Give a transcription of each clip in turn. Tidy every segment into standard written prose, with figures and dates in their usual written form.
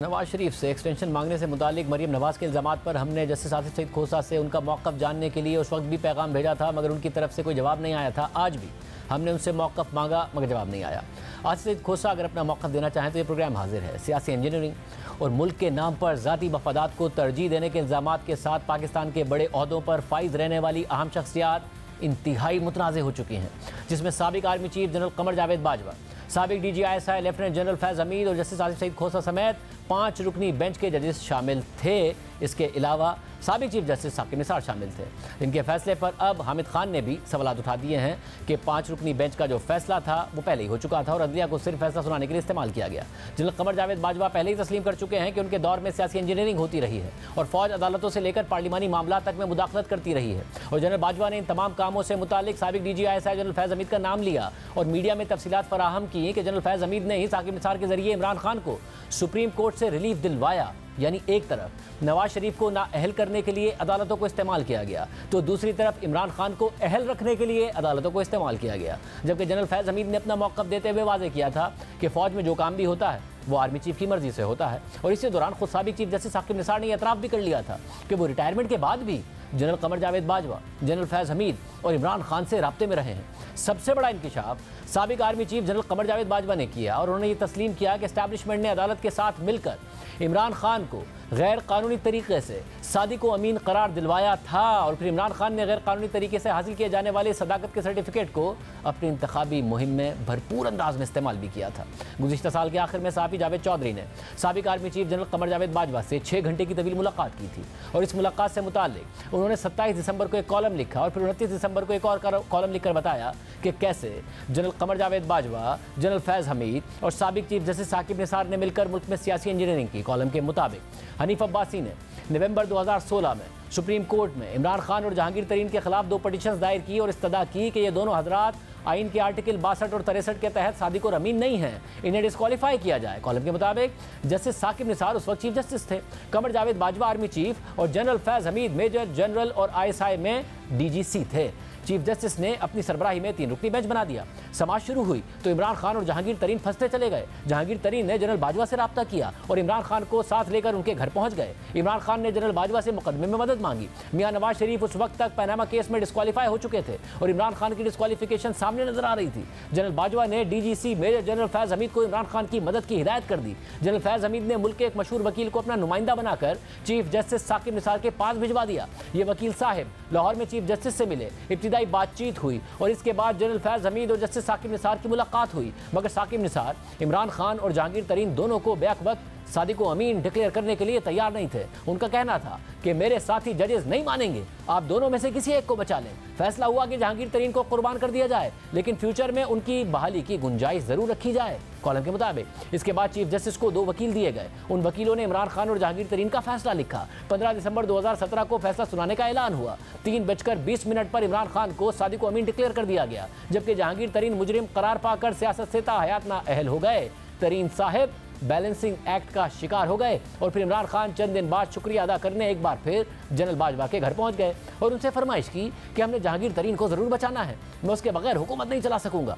नवाज शरीफ से एक्सटेंशन मांगने से मुतालिक मरीम नवाज के इल्ज़ामात पर हमने जस्टिस आसिफ सईद खोसा से उनका मौक़िफ़ जानने के लिए उस वक्त भी पैगाम भेजा था, मगर उनकी तरफ से कोई जवाब नहीं आया था। आज भी हमने उनसे मौक़िफ़ मांगा मगर जवाब नहीं आया। आसिफ सईद खोसा अगर अपना मौक़िफ़ देना चाहें तो ये प्रोग्राम हाजिर है। सियासी इंजीनियरिंग और मुल्क के नाम पर ज़ाती मफादात को तरजीह देने के इल्ज़ामात के साथ पाकिस्तान के बड़े ओहदों पर फाइज रहने वाली अहम शख्सियात इंतहाई मुतनाज़ हो चुकी हैं, जिसमें साबिक army chief general Qamar Javed Bajwa, साबिक DGI लेफ्टिनेंट जनरल फैज़ हमीद और जस्टिस आसिफ सईद खोसा समेत 5 रुकनी बेंच के जजेस शामिल थे। इसके अलावा साबिक चीफ जस्टिस साकिब निसार शामिल थे। इनके फैसले पर अब हामिद खान ने भी सवाल उठा दिए हैं कि 5 रुकनी बेंच का जो फैसला था वो पहले ही हो चुका था और अदलिया को सिर्फ फैसला सुनाने के लिए इस्तेमाल किया गया। जनरल कमर जावेद बाजवा पहले ही तस्लीम कर चुके हैं कि उनके दौर में सियासी इंजीनियरिंग होती रही है और फौज अदालतों से लेकर पार्लिमानी मामला तक में मुदाखलत करती रही है। और जनरल बाजवा ने इन तमाम कामों से मुतालिक साबिक DGI जनरल फैज़ हमीद का नाम लिया और मीडिया में तफसीलात फराहम की कि जनरल फैज़ हमीद ने ही साकिब निसार के जरिए इमरान खान को सुप्रीम कोर्ट से रिलीफ दिलवाया। यानी एक तरफ नवाज शरीफ को नाअहल करने के लिए अदालतों को इस्तेमाल किया गया, तो दूसरी तरफ इमरान खान को अहल रखने के लिए अदालतों को इस्तेमाल किया गया। जबकि जनरल फैज़ हमीद ने अपना मौक़िफ़ देते हुए वाज़ेह किया था कि फ़ौज में जो काम भी होता है वो आर्मी चीफ की मर्जी से होता है। और इसी दौरान खुद साबिक चीफ जस्टिस साकिब निसार ने एतराफ़ भी कर लिया था कि वो रिटायरमेंट के बाद भी जनरल कमर जावेद बाजवा, जनरल फैज़ हमीद और इमरान खान से राब्ते में रहे हैं। सबसे बड़ा इंकिशाफ साबिक army chief general Qamar Javed Bajwa ने किया और उन्होंने ये तस्लीम किया कि एस्टैब्लिशमेंट ने अदालत के साथ मिलकर इमरान खान को गैर कानूनी तरीके से सादिक व अमीन करार दिलवाया था और फिर इमरान खान ने गैर कानूनी तरीके से हासिल किए जाने वाले सदाकत के सर्टिफिकेट को अपनी इंतखाबी मुहिम में भरपूर अंदाज में इस्तेमाल भी किया था। गुज़िश्ता साल के आखिर में सहाफ़ी जावेद चौधरी ने साबिक army chief general Qamar Javed Bajwa से 6 घंटे की तवील मुलाकात की थी और इस मुलाकात से मुताल्लिक उन्होंने 27 दिसंबर को एक कॉलम लिखा और फिर 29 दिसंबर को एक और कॉलम लिखकर बताया कि कैसे जनरल कमर जावेद बाजवा, जनरल फैज़ हमीद और साबिक चीफ जस्टिस साकिब निसार ने मिलकर मुल्क में सियासी इंजीनियरिंग की। कॉलम के मुताबिक हनीफ अब्बासी ने नवंबर 2016 में सुप्रीम कोर्ट में इमरान खान और जहांगीर तरीन के खिलाफ 2 पिटीशंस दायर की और इस्तदा की कि ये दोनों हजरात आइन के आर्टिकल 62 और 63 के तहत सादिक और अमीन नहीं हैं, इन्हें डिस्क्वालीफाई किया जाए। कॉलम के मुताबिक जस्टिस साकिब निसार उस वक्त चीफ जस्टिस थे, कमर जावेद बाजवा आर्मी चीफ और जनरल फैज़ हमीद मेजर जनरल और ISI में DGC थे। चीफ जस्टिस ने अपनी सरबराही में 3 रुकनी बेंच बना दिया। समाज शुरू हुई तो इमरान खान और जहांगीर तरीन फंसते चले गए। जहांगीर तरीन ने जनरल बाजवा से रब्ता किया और इमरान खान को साथ लेकर उनके घर पहुंच गए। इमरान खान ने जनरल बाजवा से मुकदमे में मदद मांगी। मियां नवाज शरीफ उस वक्त तक पनामा केस में डिस्क्वालीफाई हो चुके थे और इमरान खान की डिस्क्वालिफिकेशन सामने नजर आ रही थी। जनरल बाजवा ने DGC मेजर जनरल फैज़ हमीद को इमरान खान की मदद की हिदायत कर दी। जनरल फैज़ हमीद ने मुल्क के एक मशहूर वकील को अपना नुमाइंदा बनाकर चीफ जस्टिस साकिब निसार के पास भिजवा दिया। ये वकील साहब लाहौर में चीफ जस्टिस से मिले, इब्तिदाई बातचीत हुई और इसके बाद जनरल फैज़ हमीद और जस्टिस साकिब निसार की मुलाकात हुई। मगर साकिब निसार इमरान खान और जहांगीर तरीन दोनों को बैक वक्त सादिक व अमीन डिक्लेयर करने के लिए तैयार नहीं थे। उनका कहना था कि मेरे साथी जजेस नहीं मानेंगे, आप दोनों में से किसी एक को बचा लें। फैसला हुआ कि जहांगीर तरीन को कुर्बान कर दिया जाए, लेकिन फ्यूचर में उनकी बहाली की गुंजाइश जरूर रखी जाए। कॉलम के मुताबिक इसके बाद चीफ जस्टिस को 2 वकील दिए गए। उन वकीलों ने इमरान खान और जहांगीर तरीन का फैसला लिखा। 15 दिसंबर 2017 को फैसला सुनाने का ऐलान हुआ। 3:20 पर इमरान खान को सादिक व अमीन डिक्लेयर कर दिया गया, जबकि जहांगीर तरीन मुजरिम करार पाकर सियासत से ताहयात नाअहल हो गए। तरीन साहब बैलेंसिंग एक्ट का शिकार हो गए और फिर इमरान खान चंद दिन बाद शुक्रिया अदा करने एक बार फिर जनरल बाजवा के घर पहुंच गए और उनसे फरमाइश की कि हमने जहांगीर तरीन को ज़रूर बचाना है, मैं उसके बगैर हुकूमत नहीं चला सकूंगा।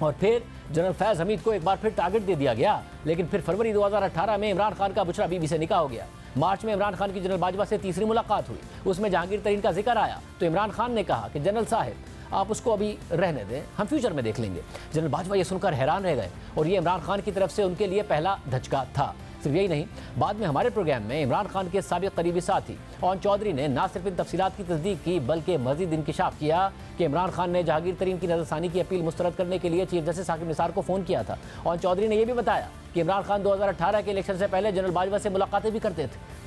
और फिर जनरल फैज़ हमीद को एक बार फिर टारगेट दे दिया गया। लेकिन फिर फरवरी 2018 में इमरान खान का बुशरा बीबी से निकाह हो गया। मार्च में इमरान खान की जनरल बाजवा से तीसरी मुलाकात हुई, उसमें जहांगीर तरीन का जिक्र आया तो इमरान खान ने कहा कि जनरल साहब आप उसको अभी रहने दें, हम फ्यूचर में देख लेंगे। जनरल बाजवा ये सुनकर हैरान रह गए और ये इमरान खान की तरफ से उनके लिए पहला धचका था। सिर्फ यही नहीं, बाद में हमारे प्रोग्राम में इमरान खान के साबिक करीबी साथी ओन चौधरी ने न सिर्फ इन तफसीलात की तस्दीक की बल्कि मजीद इंकिशाफ किया कि इमरान खान ने जहांगीर तरीन की नज़रसानी की अपील मुस्तरद करने के लिए चीफ जस्टिस साकिब निसार को फ़ोन किया था। ओन चौधरी ने यह भी बताया कि इमरान खान 2018 के इलेक्शन से पहले जनरल बाजवा से मुलाकातें भी करते थे।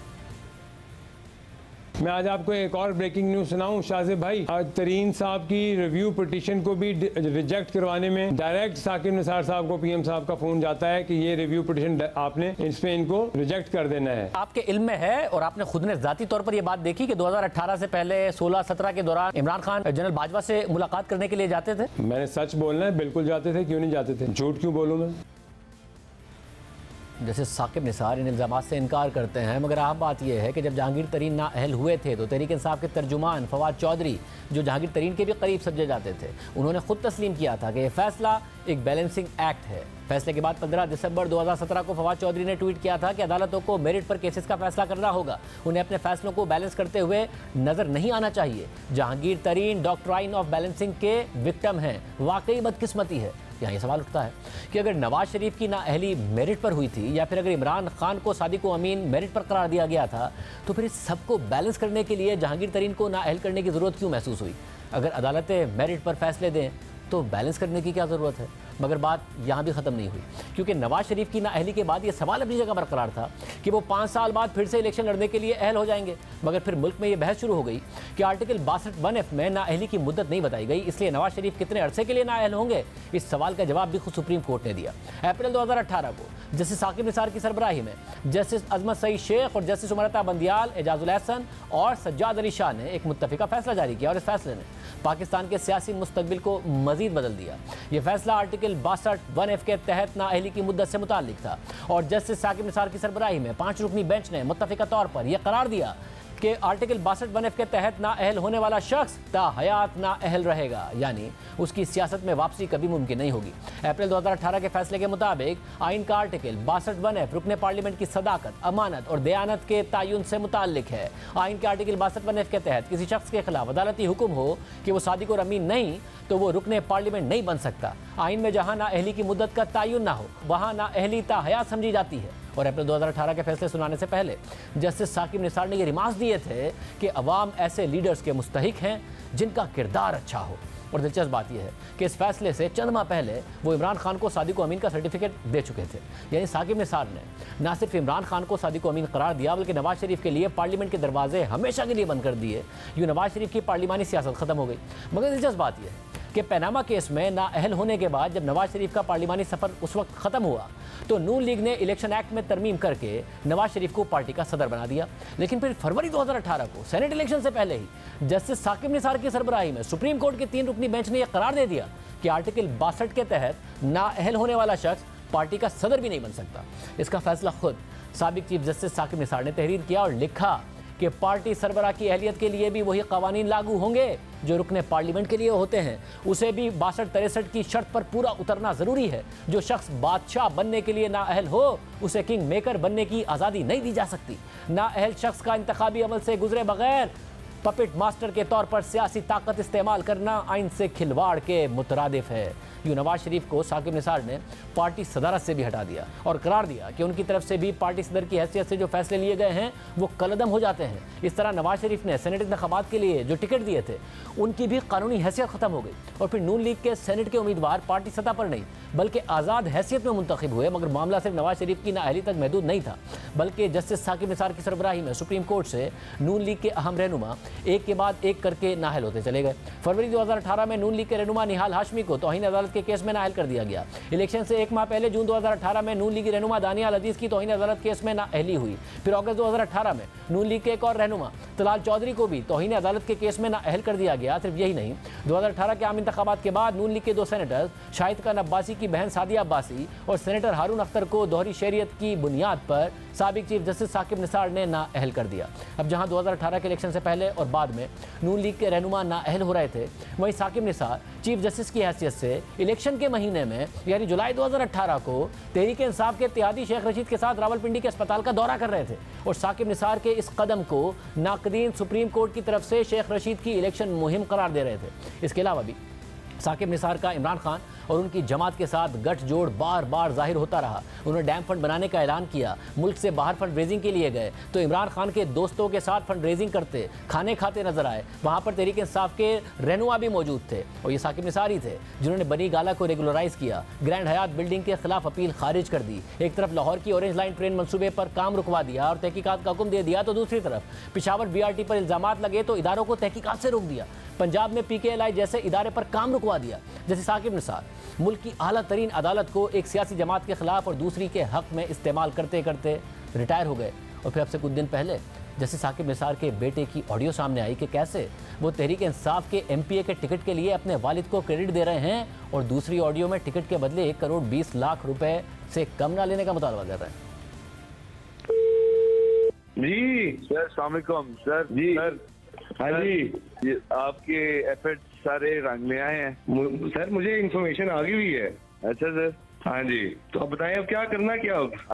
मैं आज आपको एक और ब्रेकिंग न्यूज़ सुनाऊं शाहज़ेब भाई। आज तरीन साहब की रिव्यू पिटीशन को भी रिजेक्ट करवाने में डायरेक्ट साकिब निसार साहब को PM साहब का फोन जाता है कि ये रिव्यू पिटीशन आपने इस पे इनको रिजेक्ट कर देना है। आपके इल्म में है और आपने खुद ने जाती तौर पर ये बात देखी कि 2018 से पहले 16-17 के दौरान इमरान खान जनरल बाजवा से मुलाकात करने के लिए जाते थे? मैंने सच बोलना है, बिल्कुल जाते थे, क्यों नहीं जाते थे, झूठ क्यों बोलूँ मैं। जैसे साकिब निसार इन इल्ज़ामात से इनकार करते हैं, मगर अहम बात यह है कि जब जहांगीर तरीन नाअहल हुए थे तो तहरीक इंसाफ के तर्जुमान फवाद चौधरी, जो जहांगीर तरीन के भी करीब समझे जाते थे, उन्होंने खुद तस्लीम किया था कि यह फैसला एक बैलेंसिंग एक्ट है। फैसले के बाद 15 दिसंबर 2017 को फवाद चौधरी ने ट्वीट किया था कि अदालतों को मेरिट पर केसेस का फैसला करना होगा, उन्हें अपने फैसलों को बैलेंस करते हुए नजर नहीं आना चाहिए। जहांगीर तरीन डॉक्ट्राइन ऑफ बैलेंसिंग के विक्टिम हैं। वाकई बदकिस्मती है। यहाँ ये सवाल उठता है कि अगर नवाज शरीफ की नाअहली मेरिट पर हुई थी या फिर अगर इमरान खान को सादिक अमीन मेरिट पर करार दिया गया था, तो फिर इस सबको बैलेंस करने के लिए जहांगीर तरीन को नाअहल करने की ज़रूरत क्यों महसूस हुई? अगर अदालतें मेरिट पर फैसले दें तो बैलेंस करने की क्या ज़रूरत है? मगर बात यहाँ भी ख़त्म नहीं हुई, क्योंकि नवाज शरीफ की नाअहली के बाद ये सवाल अपनी जगह बरकरार था कि वो 5 साल बाद फिर से इलेक्शन लड़ने के लिए अहल हो जाएंगे। मगर फिर मुल्क में ये बहस शुरू हो गई कि आर्टिकल 62(1)(f) में नाअहली की मुद्दत नहीं बताई गई, इसलिए नवाज शरीफ कितने अरसे के लिए नाअहल होंगे? इस सवाल का जवाब भी खुद सुप्रीम कोर्ट ने दिया। अप्रैल 2018 को जस्टिस साकिब निसार की सरबराही में जस्टिस अजमत सईद शेख और जस्टिस उमरता बंदियाल, एजाजुल एहसन और सज्जाद अली शाह ने एक मुत्तफिका फैसला जारी किया और इस फैसले ने पाकिस्तान के सियासी मुस्तकबिल को मजीद बदल दिया। यह फैसला आर्टिकल 62(1)(f) के तहत नाअहली की मुद्दत से मुताल्लिक था और जस्टिस साकिब निसार की सरबराही में 5 रुकनी बेंच ने मुत्तफिका तौर पर यह करार दिया कि आर्टिकल 62(1)(f) के तहत नाअहल होने वाला शख्स ताहयात नाअहल रहेगा, यानी उसकी सियासत में वापसी कभी मुमकिन नहीं होगी। अप्रैल 2018 के फैसले के मुताबिक आइन का आर्टिकल 62(1)(f) रुकने पार्लियामेंट की सदाकत, अमानत और दयानत के तयन से मुताल्लिक है। आइन के आर्टिकल 62(1)(f) के तहत किसी शख्स के खिलाफ अदालती हुक्म हो कि वो सादिक और अमीन नहीं तो वो रुकने पार्लियामेंट नहीं बन सकता। आइन में जहाँ नाअहली की मुद्दत का तयन ना हो वहाँ नाअहली ताहयात समझी जाती है। और अप्रैल 2018 के फैसले सुनाने से पहले जस्टिस साकिब निसार ने ये रिमार्क्स दिए थे कि अवाम ऐसे लीडर्स के मुस्तहिक हैं जिनका किरदार अच्छा हो। और दिलचस्प बात यह है कि इस फैसले से चंद माह पहले वो इमरान खान को सादिक अमीन का सर्टिफिकेट दे चुके थे। यानी साकिब निसार ने ना सिर्फ इमरान खान को सादिक अमीन करार दिया, बल्कि नवाज शरीफ के लिए पार्लियामेंट के दरवाजे हमेशा के लिए बंद कर दिए। यूँ नवाज शरीफ की पार्लिमानी सियासत खत्म हो गई। मगर दिलचस्प बात यह है कि पनामा केस में नाअहल होने के बाद जब नवाज शरीफ का पार्लिमानी सफर उस वक्त खत्म हुआ तो नून लीग ने इलेक्शन एक्ट में तरमीम करके नवाज शरीफ को पार्टी का सदर बना दिया। लेकिन फिर फरवरी 2018 को सेनेट इलेक्शन से पहले ही जस्टिस साकिब निसार की सरबराही में सुप्रीम कोर्ट की 3 रुकनी बेंच ने यह करार दे दिया कि आर्टिकल 62 के तहत नाअहल होने वाला शख्स पार्टी का सदर भी नहीं बन सकता। इसका फैसला खुद साबिक चीफ जस्टिस साकिब निसार ने तहरीर किया और लिखा कि पार्टी सरबराह की अहलियत के लिए भी वही कवानीन लागू होंगे जो रुकने पार्लियामेंट के लिए होते हैं। उसे भी 62-63 की शर्त पर पूरा उतरना ज़रूरी है। जो शख्स बादशाह बनने के लिए नाअहल हो उसे किंग मेकर बनने की आज़ादी नहीं दी जा सकती। नाअहल शख्स का इंतखाबी अमल से गुजरे बगैर पपेट मास्टर के तौर पर सियासी ताकत इस्तेमाल करना आइन से खिलवाड़ के मुतरादिफ है। यूँ नवाज शरीफ को साकिब निसार ने पार्टी सदारत से भी हटा दिया और करार दिया कि उनकी तरफ से भी पार्टी सदर की हैसियत से जो फैसले लिए गए हैं वो कलअदम हो जाते हैं। इस तरह नवाज शरीफ ने सेनेट इंतखाबात के लिए जो टिकट दिए थे उनकी भी कानूनी हैसियत ख़त्म हो गई और फिर नून लीग के सेनेट के उम्मीदवार पार्टी सतह पर नहीं बल्कि आज़ाद हैसियत में मुंतखब हुए। मगर मामला सिर्फ नवाज शरीफ की नाअहली तक महदूद नहीं था, बल्कि जस्टिस साकिब निसार की सरबराही में सुप्रीम कोर्ट से नून लीग के अहम रहनुमा एक के बाद एक करके नाअहल होते चले गए। फरवरी 2018 में नून लीग के रहनुमा निहाल हाशमी को तौहीन अदालत के केस में नाअहल कर दिया गया। इलेक्शन से 1 माह पहले जून 2018 में नून लीग रहनुमा दानियाल अजीज की तौहीन अदालत केस में नाअहली हुई। फिर अगस्त 2018 में नून लीग के एक और रहनुमा तलाल चौधरी को भी तौहीन अदालत के केस में नाअहल कर दिया गया। सिर्फ यही नहीं, 2018 के आम इंतखाबात के बाद नून लीग के 2 सेनेटर शाहिद खान अब्बासी की बहन सादिया अब्बासी और सेनेटर हारून अख्तर को दोहरी शरीयत की बुनियाद पर साबिक चीफ जस्टिस साकिब निसार ने नाअहल कर दिया। अब जहां 2018 के इलेक्शन से पहले और बाद में नून लीग के रहनुमा नाअहल हो रहे थे, वहीं साकिब निसार चीफ जस्टिस की हैसियत से इलेक्शन के महीने में यानी जुलाई 2018 को तहरीक इंसाफ के इत्तेहादी शेख रशीद के साथ रावलपिंडी के अस्पताल का दौरा कर रहे थे और साकिब निसार के इस कदम को नाकदीन सुप्रीम कोर्ट की तरफ से शेख रशीद की इलेक्शन मुहिम करार दे रहे थे। इसके अलावा भी साकिब निसार का इमरान खान और उनकी जमात के साथ गठजोड़ बार बार जाहिर होता रहा। उन्होंने डैम फंड बनाने का ऐलान किया, मुल्क से बाहर फंड रेजिंग के लिए गए तो इमरान खान के दोस्तों के साथ फंड रेजिंग करते, खाने खाते नजर आए। वहाँ पर तहरीक इंसाफ के रहनुमा भी मौजूद थे और ये साकिब निसार ही थे जिन्होंने बनी गाला को रेगुलराइज किया, ग्रैंड हयात बिल्डिंग के खिलाफ अपील खारिज कर दी। एक तरफ लाहौर की ऑरेंज लाइन ट्रेन मनसूबे पर काम रुकवा दिया और तहकीकात का हुक्म दे दिया, तो दूसरी तरफ पिशावर BRT पर इल्जामात लगे तो इदारों को तहकीकात से रोक दिया। पंजाब में PKLI जैसे इदारे पर काम रुकवा दिया। जैसे साकिब निसार मुल्क की आला तरीन अदालत को एक सियासी जमात के खिलाफ और दूसरी के हक में इस्तेमाल करते करते रिटायर हो गए। और फिर अब से कुछ दिन पहले जैसे साकिब निसार के बेटे की ऑडियो सामने आई कि कैसे वो तहरीक इंसाफ के MPA के टिकट के लिए अपने वालिद को क्रेडिट दे रहे हैं और दूसरी ऑडियो में टिकट के बदले 1 करोड़ 20 लाख रुपए से कम ना लेने का मुतालबा कर रहे हैं। जी सर अस्सलाम वालेकुम सर। जी सर हाँ जी ये आपके एफर्ट्स सारे रंग में आए हैं। सर मुझे इन्फॉर्मेशन आ गई हुई है। अच्छा सर। हाँ जी, तो अब बताएं अब क्या करना क्या अब।